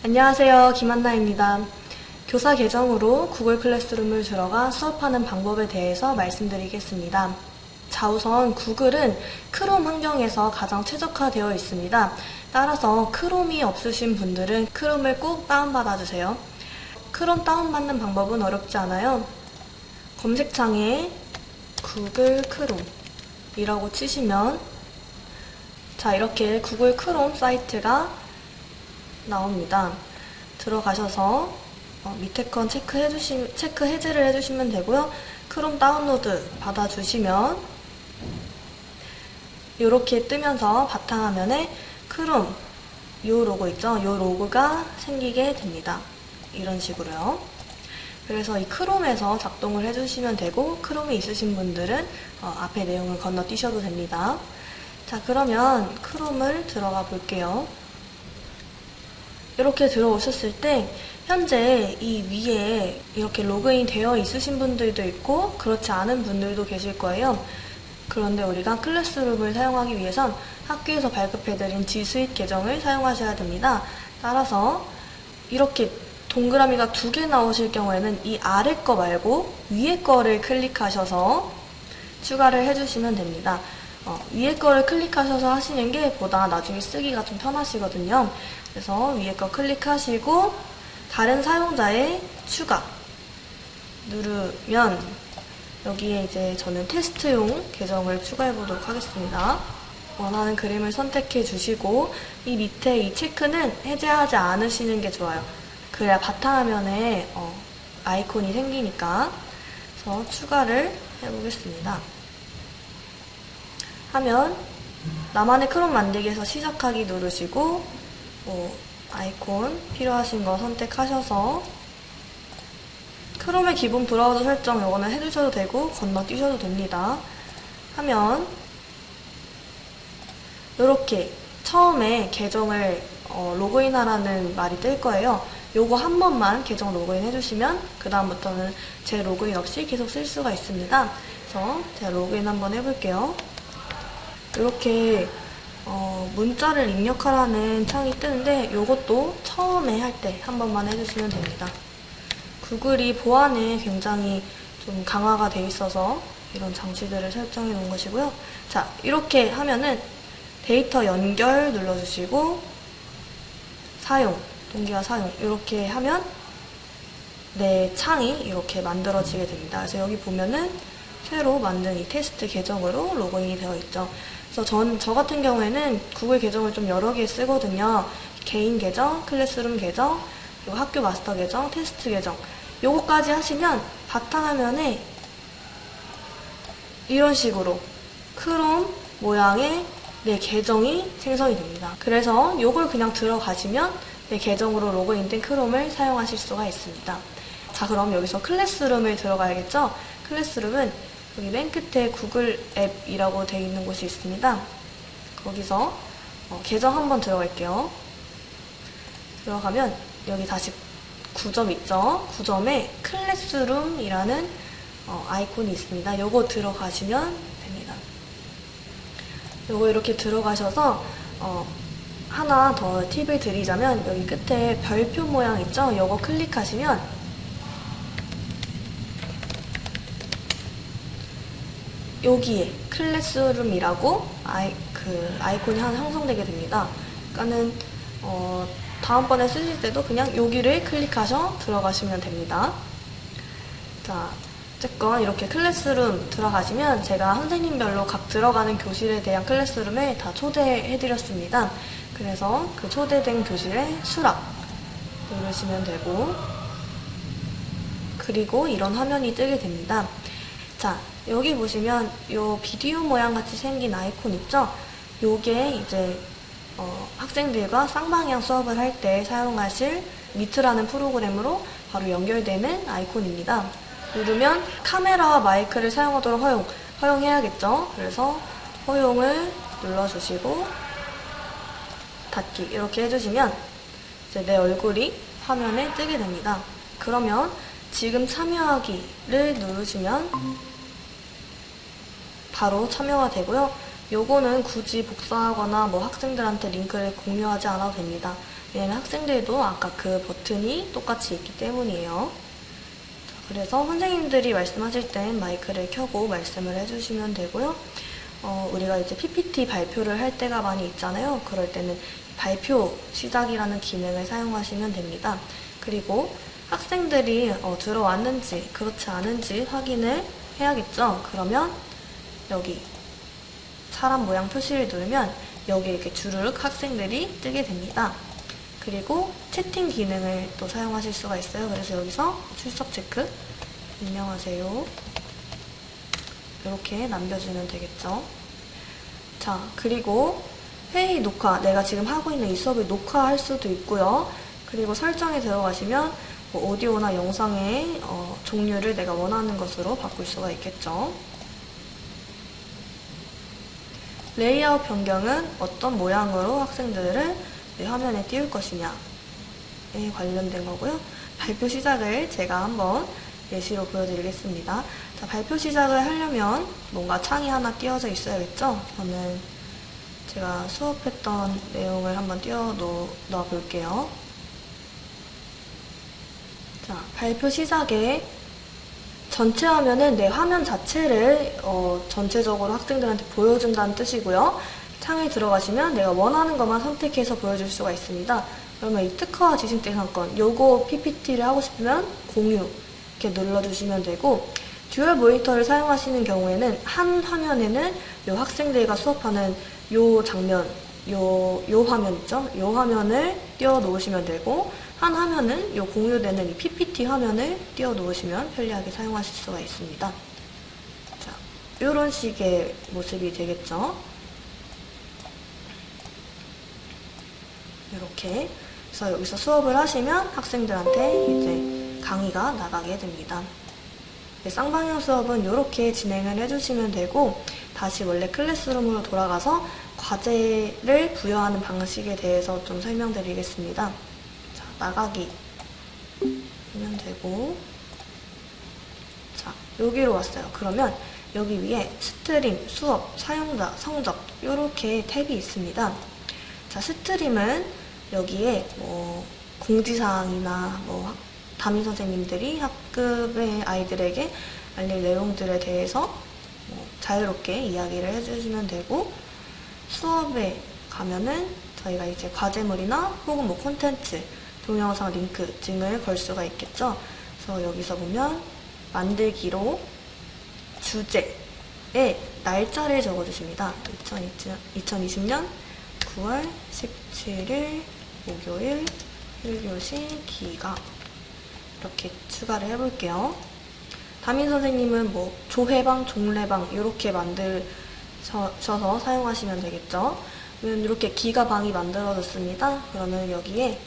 안녕하세요. 김한나입니다. 교사 계정으로 구글 클래스룸을 들어가 수업하는 방법에 대해서 말씀드리겠습니다. 자, 우선 구글은 크롬 환경에서 가장 최적화되어 있습니다. 따라서 크롬이 없으신 분들은 크롬을 꼭 다운받아 주세요. 크롬 다운받는 방법은 어렵지 않아요. 검색창에 구글 크롬이라고 치시면 자, 이렇게 구글 크롬 사이트가 나옵니다. 들어가셔서 밑에 건 체크 해제를 해주시면 되고요. 크롬 다운로드 받아주시면 이렇게 뜨면서 바탕화면에 크롬 요 로고 있죠? 요 로고가 생기게 됩니다. 이런 식으로요. 그래서 이 크롬에서 작동을 해주시면 되고 크롬이 있으신 분들은 앞에 내용을 건너뛰셔도 됩니다. 자, 그러면 크롬을 들어가 볼게요. 이렇게 들어오셨을 때 현재 이 위에 이렇게 로그인 되어 있으신 분들도 있고 그렇지 않은 분들도 계실 거예요. 그런데 우리가 클래스룸을 사용하기 위해선 학교에서 발급해드린 G Suite 계정을 사용하셔야 됩니다. 따라서 이렇게 동그라미가 2개 나오실 경우에는 이 아래 거 말고 위에 거를 클릭하셔서 추가를 해주시면 됩니다. 위에 거를 클릭하셔서 하시는 게 보다 나중에 쓰기가 좀 편하시거든요. 그래서 위에 거 클릭하시고 다른 사용자의 추가 누르면 여기에 이제 저는 테스트용 계정을 추가해 보도록 하겠습니다. 원하는 그림을 선택해 주시고 이 밑에 이 체크는 해제하지 않으시는 게 좋아요. 그래야 바탕화면에 아이콘이 생기니까. 그래서 추가를 해보겠습니다. 하면 나만의 크롬 만들기에서 시작하기 누르시고 아이콘 필요하신 거 선택하셔서 크롬의 기본 브라우저 설정 요거는 해주셔도 되고 건너뛰셔도 됩니다. 하면 이렇게 처음에 계정을 로그인하라는 말이 뜰 거예요. 요거 한 번만 계정 로그인 해주시면 그 다음부터는 제 로그인 없이 계속 쓸 수가 있습니다. 그래서 제가 로그인 한번 해볼게요. 이렇게 문자를 입력하라는 창이 뜨는데 이것도 처음에 할 때 한 번만 해주시면 됩니다. 구글이 보안에 굉장히 좀 강화가 돼 있어서 이런 장치들을 설정해 놓은 것이고요. 자, 이렇게 하면은 데이터 연결 눌러주시고 사용, 동기화 사용 이렇게 하면 내 창이 이렇게 만들어지게 됩니다. 그래서 여기 보면은 새로 만든 이 테스트 계정으로 로그인이 되어 있죠. 그래서 저 같은 경우에는 구글 계정을 좀 여러 개 쓰거든요. 개인 계정, 클래스룸 계정, 그리고 학교 마스터 계정, 테스트 계정. 요거까지 하시면 바탕화면에 이런 식으로 크롬 모양의 내 계정이 생성이 됩니다. 그래서 요걸 그냥 들어가시면 내 계정으로 로그인된 크롬을 사용하실 수가 있습니다. 자, 그럼 여기서 클래스룸을 들어가야겠죠? 클래스룸은 여기 맨 끝에 구글 앱이라고 되어 있는 곳이 있습니다. 거기서 계정 한번 들어갈게요. 들어가면 여기 다시 9점 있죠? 9점에 클래스룸이라는 아이콘이 있습니다. 요거 들어가시면 됩니다. 요거 이렇게 들어가셔서 하나 더 팁을 드리자면 여기 끝에 별표 모양 있죠? 요거 클릭하시면 여기에 클래스룸이라고 아이콘이 하나 형성되게 됩니다. 그러니까는 다음번에 쓰실 때도 그냥 여기를 클릭하셔 들어가시면 됩니다. 자, 어쨌건 이렇게 클래스룸 들어가시면 제가 선생님별로 각 들어가는 교실에 대한 클래스룸에 다 초대해드렸습니다. 그래서 그 초대된 교실에 수락 누르시면 되고 그리고 이런 화면이 뜨게 됩니다. 자, 여기 보시면 요 비디오 모양 같이 생긴 아이콘 있죠? 요게 이제 학생들과 쌍방향 수업을 할 때 사용하실 미트라는 프로그램으로 바로 연결되는 아이콘입니다. 누르면 카메라와 마이크를 사용하도록 허용해야겠죠? 그래서 허용을 눌러주시고 닫기 이렇게 해주시면 이제 내 얼굴이 화면에 뜨게 됩니다. 그러면 지금 참여하기를 누르시면 바로 참여가 되고요. 요거는 굳이 복사하거나 뭐 학생들한테 링크를 공유하지 않아도 됩니다. 왜냐면 학생들도 아까 그 버튼이 똑같이 있기 때문이에요. 그래서 선생님들이 말씀하실 땐 마이크를 켜고 말씀을 해주시면 되고요. 우리가 이제 PPT 발표를 할 때가 많이 있잖아요. 그럴 때는 발표 시작이라는 기능을 사용하시면 됩니다. 그리고 학생들이 들어왔는지 그렇지 않은지 확인을 해야겠죠. 그러면 여기 사람 모양 표시를 누르면 여기 이렇게 주르륵 학생들이 뜨게 됩니다. 그리고 채팅 기능을 또 사용하실 수가 있어요. 그래서 여기서 출석 체크, 안녕하세요, 이렇게 남겨주면 되겠죠. 자, 그리고 회의 녹화, 내가 지금 하고 있는 이 수업을 녹화할 수도 있고요. 그리고 설정에 들어가시면 뭐 오디오나 영상의 종류를 내가 원하는 것으로 바꿀 수가 있겠죠. 레이아웃 변경은 어떤 모양으로 학생들을 내 화면에 띄울 것이냐에 관련된 거고요. 발표 시작을 제가 한번 예시로 보여드리겠습니다. 자, 발표 시작을 하려면 뭔가 창이 하나 띄어져 있어야겠죠? 저는 제가 수업했던 내용을 한번 띄워놓아 볼게요. 자, 발표 시작에 전체 화면은 내 화면 자체를 전체적으로 학생들한테 보여준다는 뜻이고요. 창에 들어가시면 내가 원하는 것만 선택해서 보여줄 수가 있습니다. 그러면 이 특화와 지식재산권, 요거 PPT를 하고 싶으면 공유 이렇게 눌러주시면 되고, 듀얼 모니터를 사용하시는 경우에는 한 화면에는 요 학생들과 수업하는 요 장면, 요 화면 있죠? 요 화면을 띄워 놓으시면 되고, 한 화면은 요 공유되는 이 PPT 화면을 띄워 놓으시면 편리하게 사용하실 수가 있습니다. 자, 요런 식의 모습이 되겠죠? 이렇게. 그래서 여기서 수업을 하시면 학생들한테 이제 강의가 나가게 됩니다. 쌍방향 수업은 이렇게 진행을 해주시면 되고, 다시 원래 클래스룸으로 돌아가서 과제를 부여하는 방식에 대해서 좀 설명드리겠습니다. 자, 나가기 하면 되고, 자, 여기로 왔어요. 그러면 여기 위에 스트림, 수업, 사용자, 성적 이렇게 탭이 있습니다. 자, 스트림은 여기에 뭐 공지사항이나 뭐 담임 선생님들이 학급의 아이들에게 알릴 내용들에 대해서 자유롭게 이야기를 해주시면 되고, 수업에 가면은 저희가 이제 과제물이나 혹은 뭐 콘텐츠, 동영상 링크 등을 걸 수가 있겠죠. 그래서 여기서 보면 만들기로 주제에 날짜를 적어주십니다. 2020년 9월 17일 목요일 1교시 기가, 이렇게 추가를 해볼게요. 담임 선생님은 뭐 조회방, 종례방 이렇게 만드셔서 사용하시면 되겠죠. 그러면 이렇게 기가방이 만들어졌습니다. 그러면 여기에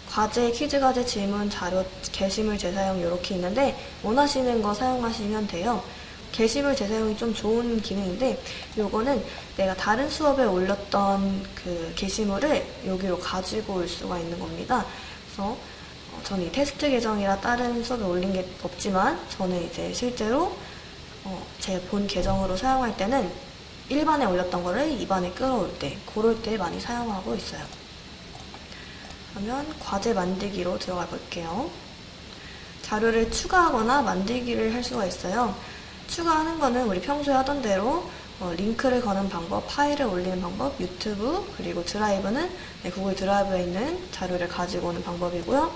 과제, 퀴즈 과제, 질문, 자료, 게시물 재사용 이렇게 있는데 원하시는 거 사용하시면 돼요. 게시물 재사용이 좀 좋은 기능인데, 요거는 내가 다른 수업에 올렸던 그 게시물을 여기로 가지고 올 수가 있는 겁니다. 그래서 저는 이 테스트 계정이라 다른 수업에 올린 게 없지만, 저는 이제 실제로 제 본 계정으로 사용할 때는 1반에 올렸던 거를 2반에 끌어올 때, 그럴 때 많이 사용하고 있어요. 그러면 과제 만들기로 들어가 볼게요. 자료를 추가하거나 만들기를 할 수가 있어요. 추가하는 거는 우리 평소에 하던 대로 링크를 거는 방법, 파일을 올리는 방법, 유튜브, 그리고 드라이브는 구글 드라이브에 있는 자료를 가지고 오는 방법이고요.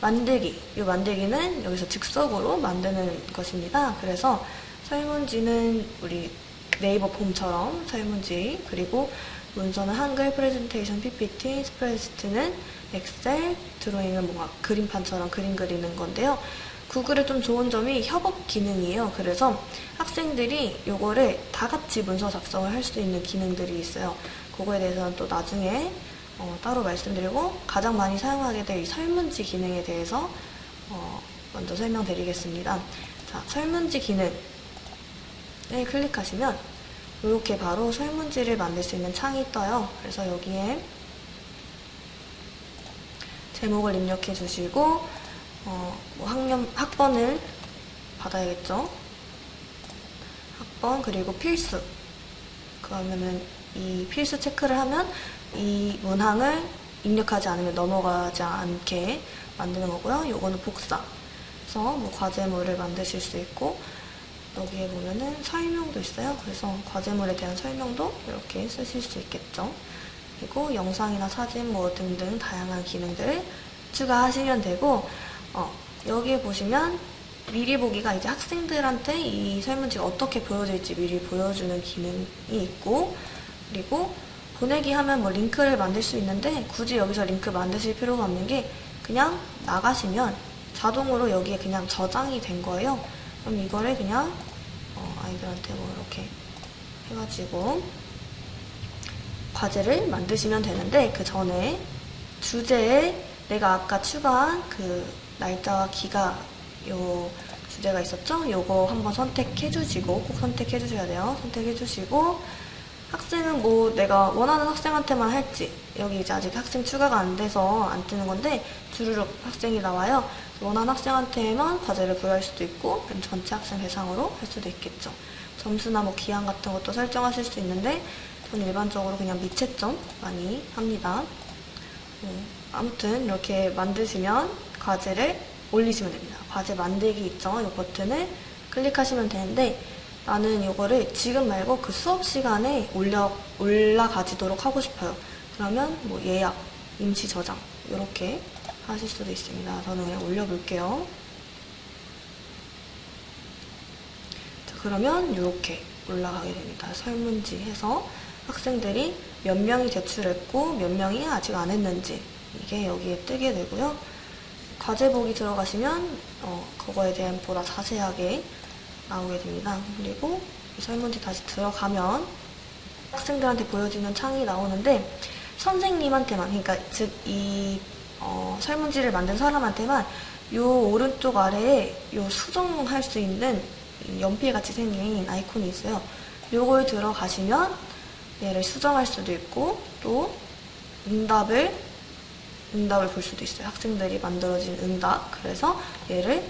만들기, 이 만들기는 여기서 즉석으로 만드는 것입니다. 그래서 설문지는 우리 네이버 폼처럼 설문지, 그리고 문서는 한글, 프레젠테이션, PPT, 스프레드시트는 엑셀, 드로잉은 뭔가 그림판처럼 그림 그리는 건데요. 구글의 좀 좋은 점이 협업 기능이에요. 그래서 학생들이 요거를 다 같이 문서 작성을 할 수 있는 기능들이 있어요. 그거에 대해서는 또 나중에 따로 말씀드리고, 가장 많이 사용하게 될 이 설문지 기능에 대해서 먼저 설명드리겠습니다. 자, 설문지 기능을 클릭하시면 이렇게 바로 설문지를 만들 수 있는 창이 떠요. 그래서 여기에 제목을 입력해 주시고, 뭐 학번을 받아야겠죠. 학번, 그리고 필수, 그러면은 이 필수 체크를 하면 이 문항을 입력하지 않으면 넘어가지 않게 만드는 거고요. 요거는 복사. 그래서 뭐 과제물을 만드실 수 있고, 여기에 보면은 설명도 있어요. 그래서 과제물에 대한 설명도 이렇게 쓰실 수 있겠죠. 그리고 영상이나 사진 뭐 등등 다양한 기능들을 추가하시면 되고, 여기에 보시면 미리 보기가 이제 학생들한테 이 설문지가 어떻게 보여질지 미리 보여주는 기능이 있고, 그리고 보내기 하면 뭐 링크를 만들 수 있는데 굳이 여기서 링크 만드실 필요가 없는 게 그냥 나가시면 자동으로 여기에 그냥 저장이 된 거예요. 그럼 이거를 그냥 아이들한테 뭐 이렇게 해가지고 과제를 만드시면 되는데, 그 전에 주제에 내가 아까 추가한 그 날짜와 기가 요 주제가 있었죠? 요거 한번 선택해 주시고, 꼭 선택해 주셔야 돼요. 선택해 주시고, 학생은 뭐 내가 원하는 학생한테만 할지, 여기 이제 아직 학생 추가가 안 돼서 안 뜨는 건데 주르륵 학생이 나와요. 원하는 학생한테만 과제를 부여할 수도 있고 전체 학생 대상으로 할 수도 있겠죠. 점수나 뭐 기한 같은 것도 설정하실 수 있는데 저는 일반적으로 그냥 미채점 많이 합니다. 아무튼 이렇게 만드시면 과제를 올리시면 됩니다. 과제 만들기 있죠? 이 버튼을 클릭하시면 되는데, 나는 이거를 지금 말고 그 수업 시간에 올라가지도록 하고 싶어요. 그러면 뭐 예약, 임시 저장 이렇게 하실 수도 있습니다. 저는 그냥 올려볼게요. 자, 그러면 이렇게 올라가게 됩니다. 설문지 해서 학생들이 몇 명이 제출했고 몇 명이 아직 안 했는지 이게 여기에 뜨게 되고요. 과제 보기 들어가시면 그거에 대한 보다 자세하게 나오게 됩니다. 그리고 이 설문지 다시 들어가면 학생들한테 보여주는 창이 나오는데, 선생님한테만, 그러니까 즉 이 설문지를 만든 사람한테만 요 오른쪽 아래에 요 수정할 수 있는 연필 같이 생긴 아이콘이 있어요. 요걸 들어가시면 얘를 수정할 수도 있고 또 응답을 볼 수도 있어요. 학생들이 만들어진 응답. 그래서 얘를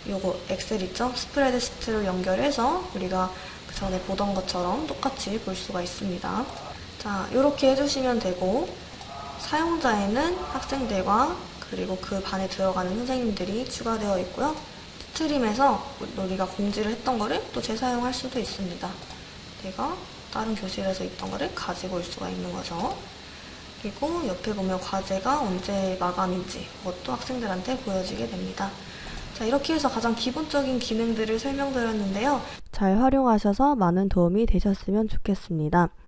요거 엑셀 있죠? 스프레드시트로 연결해서 우리가 그 전에 보던 것처럼 똑같이 볼 수가 있습니다. 자, 이렇게 해주시면 되고, 사용자에는 학생들과 그리고 그 반에 들어가는 선생님들이 추가되어 있고요. 스트림에서 우리가 공지를 했던 거를 또 재사용할 수도 있습니다. 내가 다른 교실에서 있던 거를 가지고 올 수가 있는 거죠. 그리고 옆에 보면 과제가 언제 마감인지 그것도 학생들한테 보여지게 됩니다. 자, 이렇게 해서 가장 기본적인 기능들을 설명드렸는데요. 잘 활용하셔서 많은 도움이 되셨으면 좋겠습니다.